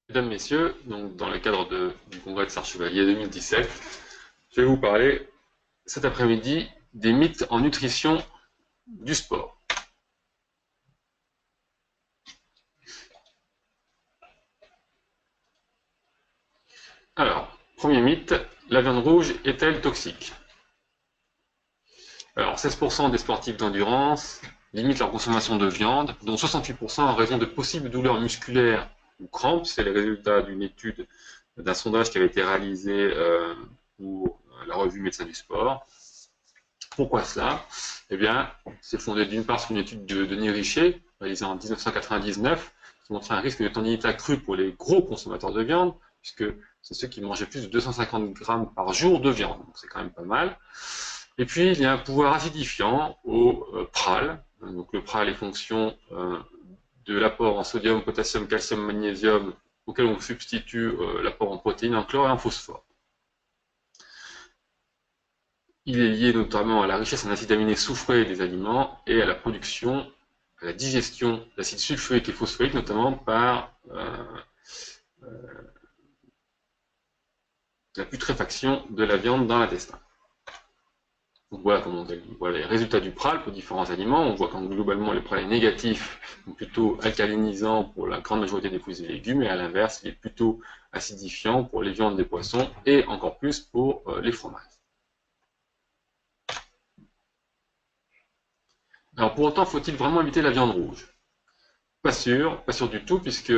Mesdames, Messieurs, donc dans le cadre du congrès de Sarre-Chevalier 2017, je vais vous parler cet après-midi des mythes en nutrition du sport. Alors, premier mythe, la viande rouge est-elle toxique? Alors, 16% des sportifs d'endurance limitent leur consommation de viande, dont 68% en raison de possibles douleurs musculaires ou crampes. C'est les résultats d'une étude, d'un sondage qui avait été réalisé pour la revue Médecins du sport. Pourquoi cela? Eh bien, c'est fondé d'une part sur une étude de Denis Richet, réalisée en 1999, qui montrait un risque de tendinite accrue pour les gros consommateurs de viande, puisque c'est ceux qui mangeaient plus de 250 grammes par jour de viande, donc c'est quand même pas mal. Et puis, il y a un pouvoir acidifiant au PRAL. Donc, le PRAL est fonction de l'apport en sodium, potassium, calcium, magnésium, auquel on substitue l'apport en protéines, en chlore et en phosphore. Il est lié notamment à la richesse en acides aminés soufrés des aliments et à la production, à la digestion d'acides sulfuriques et phosphoriques, notamment par la putréfaction de la viande dans l'intestin. Donc voilà, voilà les résultats du PRAL pour différents aliments. On voit qu'en globalement le PRAL est négatif, donc plutôt alcalinisant pour la grande majorité des fruits et légumes, et à l'inverse, il est plutôt acidifiant pour les viandes, les poissons et encore plus pour les fromages. Alors pour autant, faut-il vraiment éviter la viande rouge? Pas sûr du tout, puisque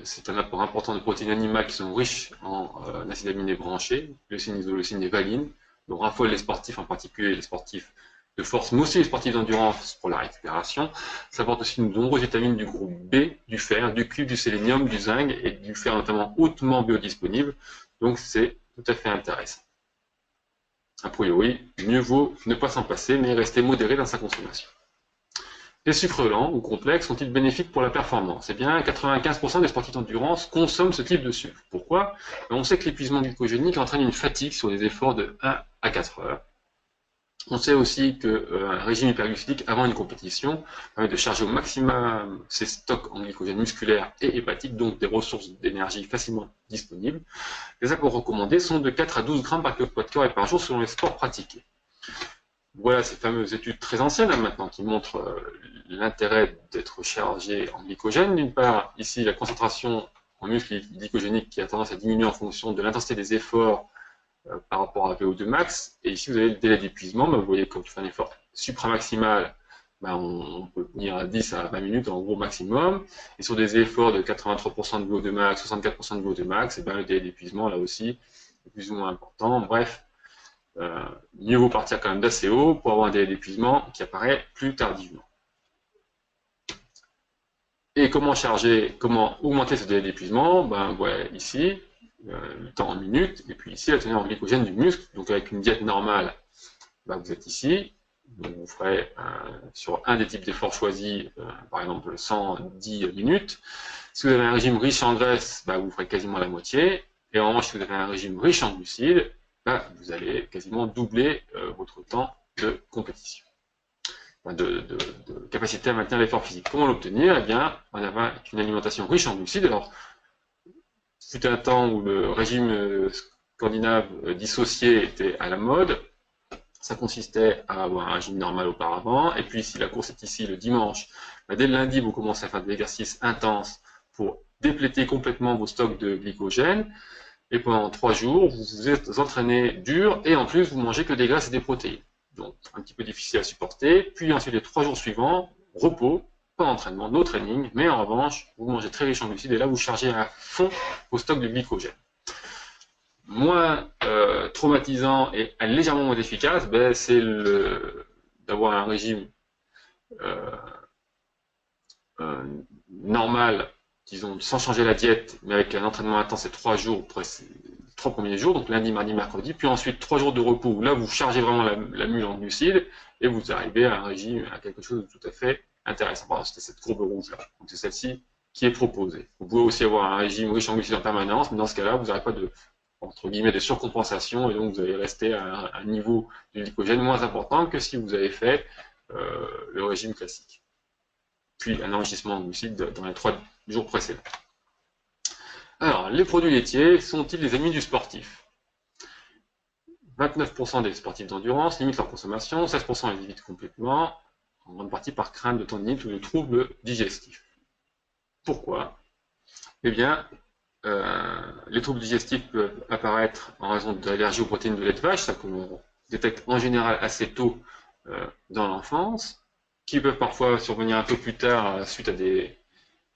c'est un apport important de protéines animales qui sont riches en acides aminés branchés, leucine, isoleucine et valine, dont raffolent les sportifs, en particulier les sportifs de force, mais aussi les sportifs d'endurance pour la récupération. Ça apporte aussi de nombreuses vitamines du groupe B, du fer, du cuivre, du sélénium, du zinc et du fer notamment hautement biodisponible. Donc c'est tout à fait intéressant. A priori, mieux vaut ne pas s'en passer, mais rester modéré dans sa consommation. Les sucres lents ou complexes sont-ils bénéfiques pour la performance? Eh bien, 95% des sportifs d'endurance consomment ce type de sucre. Pourquoi? On sait que l'épuisement glycogénique entraîne une fatigue sur les efforts de 1 à 4 heures. On sait aussi qu'un régime hyperglycémique avant une compétition permet de charger au maximum ses stocks en glycogène musculaire et hépatique, donc des ressources d'énergie facilement disponibles. Les apports recommandés sont de 4 à 12 grammes par kilowatt et par jour selon les sports pratiqués. Voilà ces fameuses études très anciennes maintenant qui montrent l'intérêt d'être chargé en glycogène. D'une part, ici, la concentration en muscle glycogénique qui a tendance à diminuer en fonction de l'intensité des efforts par rapport à VO2 max. Et ici, vous avez le délai d'épuisement. Vous voyez, quand tu fais un effort supramaximal, on peut tenir à 10 à 20 minutes en gros maximum. Et sur des efforts de 83% de VO2 max, 64% de VO2 max, le délai d'épuisement, là aussi, est plus ou moins important. Bref, mieux vaut partir quand même d'assez haut pour avoir un délai d'épuisement qui apparaît plus tardivement. Et comment augmenter ce délai d'épuisement? Voilà, ici, le temps en minutes, et puis ici, la teneur en glycogène du muscle. Donc avec une diète normale, vous êtes ici. Donc vous ferez sur un des types d'efforts choisis, par exemple 110 minutes. Si vous avez un régime riche en graisse, vous ferez quasiment la moitié. Et en revanche, si vous avez un régime riche en glucides, vous allez quasiment doubler votre temps de compétition, de capacité à maintenir l'effort physique. Comment l'obtenir? Eh bien, on avait une alimentation riche en glucides. Alors, fut un temps où le régime scandinave dissocié était à la mode. Ça consistait à avoir un régime normal auparavant. Et puis, si la course est ici le dimanche, dès le lundi, vous commencez à faire des exercices intenses pour dépléter complètement vos stocks de glycogène. Et pendant 3 jours, vous vous entraînez dur et en plus, vous mangez que des graisses et des protéines. Donc, un petit peu difficile à supporter. Puis ensuite, les 3 jours suivants, repos, pas d'entraînement, no training, mais en revanche, vous mangez très riche en glucides et là, vous chargez à fond vos stocks de glycogène. Moins traumatisant et légèrement moins efficace, c'est d'avoir un régime normal, disons, sans changer la diète, mais avec un entraînement intense et 3 jours, 3 premiers jours, donc lundi, mardi, mercredi, puis ensuite 3 jours de repos, où là vous chargez vraiment la mule en glucides, et vous arrivez à un régime, à quelque chose de tout à fait intéressant. Bon, c'était cette courbe rouge là, donc c'est celle-ci qui est proposée. Vous pouvez aussi avoir un régime riche en glucides en permanence, mais dans ce cas-là, vous n'aurez pas de, entre guillemets, de surcompensation, et donc vous allez rester à un niveau de glycogène moins important que si vous avez fait le régime classique. Puis un enrichissement en glucides dans les 3 jours précédents. Alors, les produits laitiers sont-ils les ennemis du sportif? 29% des sportifs d'endurance limitent leur consommation, 16% les évitent complètement, en grande partie par crainte de tendinite ou de troubles digestifs. Pourquoi? Eh bien, les troubles digestifs peuvent apparaître en raison d'allergies aux protéines de lait de vache, ça que l'on détecte en général assez tôt dans l'enfance, qui peuvent parfois survenir un peu plus tard suite à des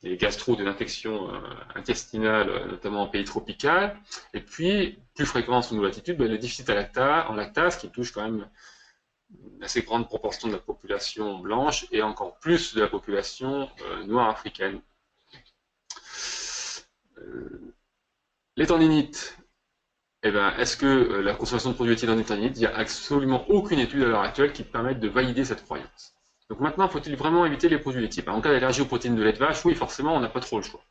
gastro, des infections intestinales, notamment en pays tropical. Et puis, plus fréquent sous nos latitudes, le déficit en lactase, qui touche quand même une assez grande proportion de la population blanche et encore plus de la population noire africaine. Les tendinites, eh ben, est-ce que la consommation de produits laitiers dans les tendinites, il n'y a absolument aucune étude à l'heure actuelle qui permette de valider cette croyance. Donc maintenant, faut-il vraiment éviter les produits laitiers? En cas d'allergie aux protéines de lait de vache, oui, forcément, on n'a pas trop le choix.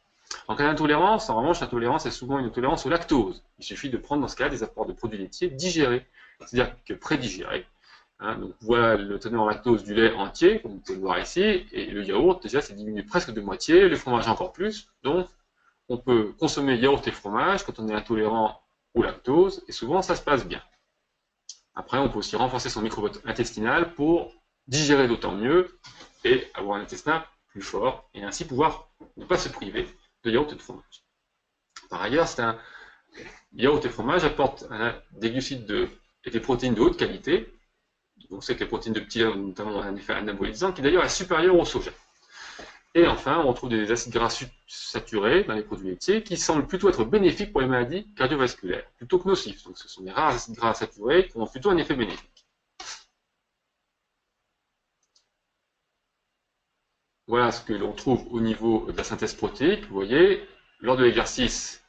En cas d'intolérance, en revanche, l'intolérance est souvent une intolérance au lactose. Il suffit de prendre dans ce cas des apports de produits laitiers digérés, c'est-à-dire que prédigérés. Donc voilà le teneur en lactose du lait entier, comme vous pouvez le voir ici, et le yaourt, déjà, c'est diminué presque de moitié, le fromage encore plus. Donc, on peut consommer yaourt et fromage quand on est intolérant au lactose, et souvent, ça se passe bien. Après, on peut aussi renforcer son microbiote intestinal pour digérer d'autant mieux et avoir un intestin plus fort, et ainsi pouvoir ne pas se priver de yaourt et de fromage. Par ailleurs, yaourt et fromage apportent des glucides et des protéines de haute qualité. Donc, c'est que les protéines de petits lait ont notamment un effet anabolisant qui d'ailleurs est supérieur au soja. Et enfin, on retrouve des acides gras saturés dans les produits laitiers qui semblent plutôt être bénéfiques pour les maladies cardiovasculaires, plutôt que nocifs. Donc, ce sont des rares acides gras saturés qui ont plutôt un effet bénéfique. Voilà ce que l'on trouve au niveau de la synthèse protéique. Vous voyez, lors de l'exercice,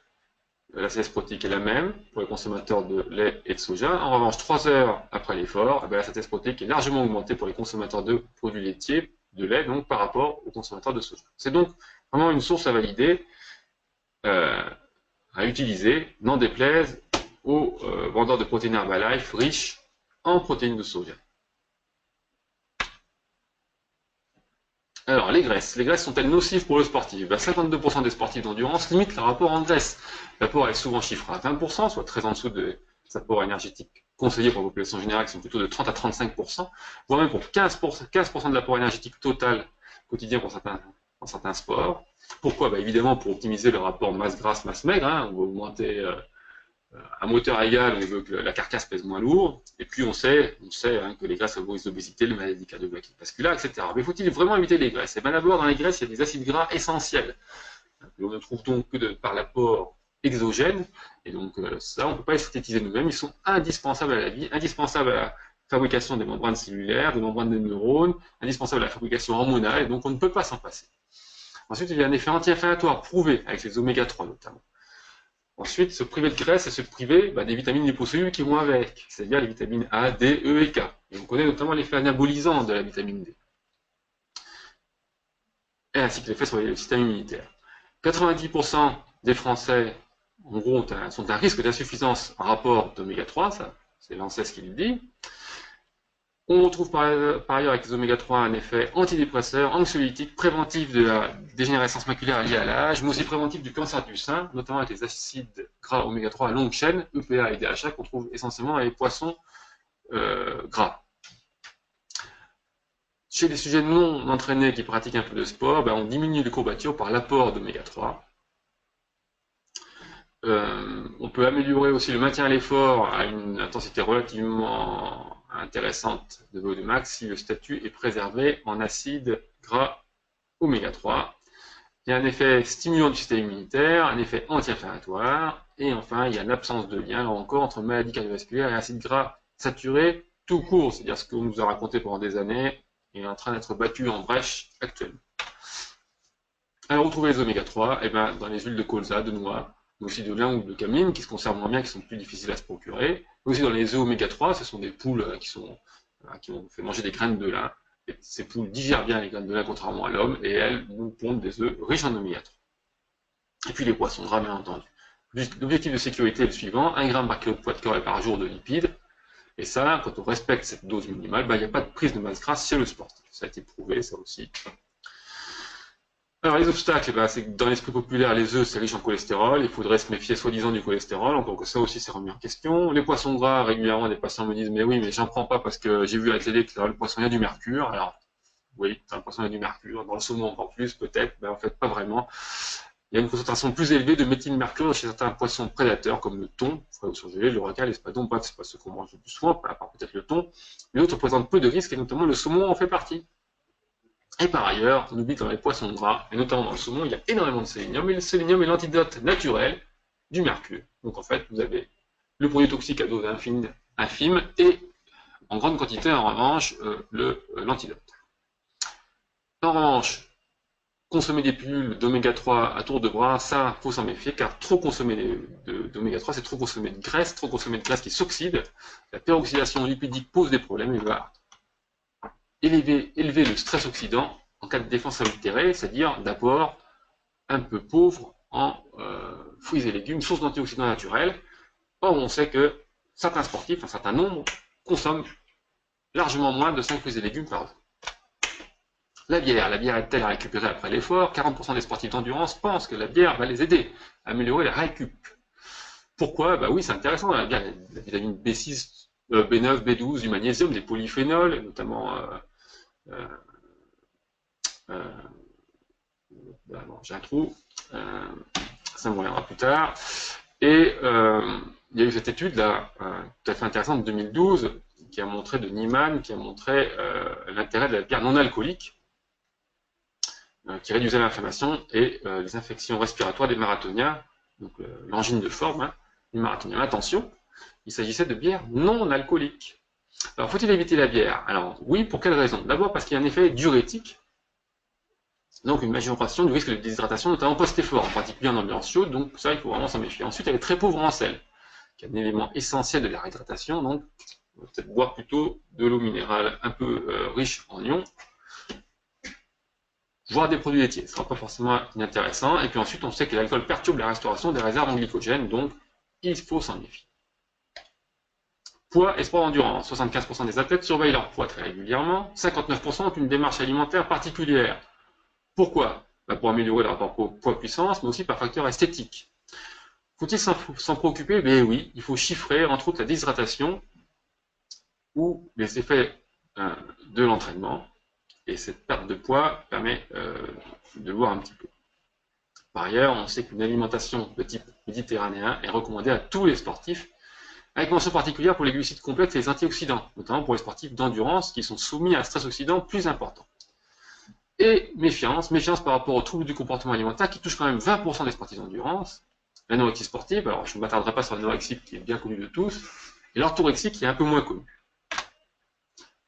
la synthèse protéique est la même pour les consommateurs de lait et de soja. En revanche, 3 heures après l'effort, la synthèse protéique est largement augmentée pour les consommateurs de produits laitiers, de lait, donc par rapport aux consommateurs de soja. C'est donc vraiment une source à valider, à utiliser, n'en déplaise aux vendeurs de protéines Herbalife riches en protéines de soja. Alors, les graisses sont-elles nocives pour le sportif? 52% des sportifs d'endurance limitent leur apport en graisse. L'apport est souvent chiffré à 20%, soit très en dessous des apports énergétiques conseillés pour la population générale, qui sont plutôt de 30 à 35%, voire même pour 15% de l'apport énergétique total quotidien pour certains sports. Pourquoi? Évidemment, pour optimiser le rapport masse grasse, masse maigre. On va augmenter un moteur égal, on veut que la carcasse pèse moins lourd, et puis on sait que les graisses favorisent l'obésité, les maladies cardiovasculaires, etc. Mais faut-il vraiment éviter les graisses? D'abord, dans les graisses, il y a des acides gras essentiels, que l'on ne trouve donc que par l'apport exogène, et donc ça, on ne peut pas les synthétiser nous-mêmes, ils sont indispensables à la vie, indispensables à la fabrication des membranes cellulaires, des membranes des neurones, indispensables à la fabrication hormonale, et donc on ne peut pas s'en passer. Ensuite, il y a un effet anti-inflammatoire prouvé, avec les oméga 3 notamment. Ensuite, se priver de graisse et se priver des vitamines liposolubles qui vont avec, c'est-à-dire les vitamines A, D, E et K. Et on connaît notamment l'effet anabolisant de la vitamine D. Et ainsi que l'effet sur le système immunitaire. 90% des Français, en gros, sont à risque d'insuffisance en rapport d'oméga 3, ça, c'est l'ANSES qui le dit. On retrouve par ailleurs avec les oméga 3 un effet antidépresseur, anxiolytique, préventif de la dégénérescence maculaire liée à l'âge, mais aussi préventif du cancer du sein, notamment avec les acides gras oméga 3 à longue chaîne, EPA et DHA, qu'on trouve essentiellement dans les poissons gras. Chez les sujets non entraînés qui pratiquent un peu de sport, on diminue les courbatures par l'apport d'oméga 3. On peut améliorer aussi le maintien à l'effort à une intensité relativement intéressante de VO2 max si le statut est préservé en acide gras oméga 3. Il y a un effet stimulant du système immunitaire, un effet anti-inflammatoire, et enfin il y a l'absence de lien là encore entre maladie cardiovasculaire et acide gras saturé tout court, c'est-à-dire ce qu'on nous a raconté pendant des années est en train d'être battu en brèche actuellement. Alors retrouver les oméga 3, dans les huiles de colza, de noix, mais aussi de lin ou de cameline qui se conservent moins bien, qui sont plus difficiles à se procurer. Mais aussi dans les œufs oméga 3, ce sont des poules qui ont fait manger des graines de lin. Et ces poules digèrent bien les graines de lin contrairement à l'homme et elles nous pondent des œufs riches en oméga 3. Et puis les poissons gras bien entendu. L'objectif de sécurité est le suivant, 1 g par kilo de poids de corps et par jour de lipides. Et ça, quand on respecte cette dose minimale, il n'y a pas de prise de masse grasse chez le sportif. Ça a été prouvé, ça aussi. Alors les obstacles, bah, c'est que dans l'esprit populaire, les œufs c'est riche en cholestérol, il faudrait se méfier soi-disant du cholestérol, donc ça aussi c'est remis en question. Les poissons gras, régulièrement des patients me disent mais oui mais j'en prends pas parce que j'ai vu à la télé que dans le poisson il y a du mercure. Alors oui, dans le poisson il y a du mercure, dans le saumon encore plus peut-être, mais en fait pas vraiment. Il y a une concentration plus élevée de méthylmercure chez certains poissons prédateurs comme le thon, frais ou surgelé, le requin, l'espadon, bref, c'est pas ce qu'on mange le plus souvent, à part peut-être le thon, mais d'autres présentent peu de risques et notamment le saumon en fait partie. Et par ailleurs, on oublie que dans les poissons gras, et notamment dans le saumon, il y a énormément de sélénium, et le sélénium est l'antidote naturel du mercure. Donc en fait, vous avez le produit toxique à dose infime, et en grande quantité, en revanche, l'antidote. En revanche, consommer des pilules d'oméga 3 à tour de bras, ça, faut s'en méfier, car trop consommer d'oméga 3, c'est trop consommer de graisse qui s'oxyde. La peroxydation lipidique pose des problèmes et va élever le stress oxydant en cas de défense altérée, c'est-à-dire d'apport un peu pauvre en fruits et légumes, source d'antioxydants naturels. Or, on sait que certains sportifs, un certain nombre, consomment largement moins de 5 fruits et légumes par jour. La bière est-elle à récupérer après l'effort? 40% des sportifs d'endurance pensent que la bière va les aider à améliorer la récup. Pourquoi? Bah oui, c'est intéressant, la bière, la vitamine B6, B9, B12, du magnésium, des polyphénols, notamment euh, bon, j'ai un trou, ça me reviendra plus tard. Et il y a eu cette étude là, tout à fait intéressante de 2012, qui a montré, de Niemann, qui a montré l'intérêt de la bière non alcoolique, qui réduisait l'inflammation et les infections respiratoires des marathoniens, donc l'angine de forme du marathonien. Attention, il s'agissait de bière non alcoolique. Alors, faut-il éviter la bière? Alors, oui, pour quelle raison? D'abord parce qu'il y a un effet diurétique, donc une majoration du risque de déshydratation, notamment post-effort, en particulier en ambiance chaude, donc ça, il faut vraiment s'en méfier. Ensuite, elle est très pauvre en sel, qui est un élément essentiel de la réhydratation, donc on va peut-être boire plutôt de l'eau minérale un peu riche en ions, voire des produits laitiers, ce ne sera pas forcément inintéressant. Et puis ensuite, on sait que l'alcool perturbe la restauration des réserves en glycogène, donc il faut s'en méfier. Poids et sport endurance. 75% des athlètes surveillent leur poids très régulièrement. 59% ont une démarche alimentaire particulière. Pourquoi? Pour améliorer le rapport poids-puissance, mais aussi par facteur esthétique. Faut-il s'en préoccuper? Ben oui, il faut chiffrer entre autres la déshydratation ou les effets de l'entraînement. Et cette perte de poids permet de le voir un petit peu. Par ailleurs, on sait qu'une alimentation de type méditerranéen est recommandée à tous les sportifs, avec mention particulière pour les glucides complexes et les antioxydants, notamment pour les sportifs d'endurance qui sont soumis à un stress oxydant plus important. Et méfiance par rapport aux troubles du comportement alimentaire qui touchent quand même 20% des sportifs d'endurance. L'anorexie sportive, alors je ne m'attarderai pas sur l'anorexie qui est bien connue de tous, et l'orthorexie qui est un peu moins connue.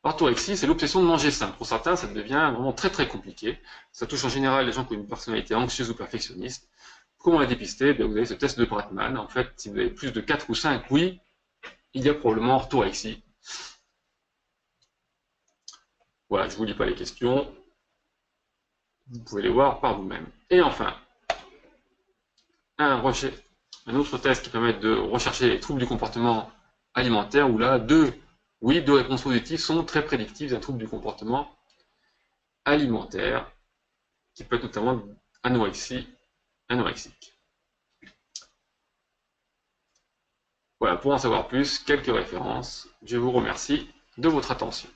L'orthorexie, c'est l'obsession de manger sain. Pour certains, ça devient vraiment très très compliqué. Ça touche en général les gens qui ont une personnalité anxieuse ou perfectionniste. Comment la dépister? Vous avez ce test de Bratman. En fait, si vous avez plus de 4 ou 5 oui, il y a probablement orthorexie. Voilà, je ne vous lis pas les questions. Vous pouvez les voir par vous-même. Et enfin, un autre test qui permet de rechercher les troubles du comportement alimentaire, où là, deux réponses positives sont très prédictives d'un trouble du comportement alimentaire, qui peut être notamment anorexique. Voilà, pour en savoir plus, quelques références. Je vous remercie de votre attention.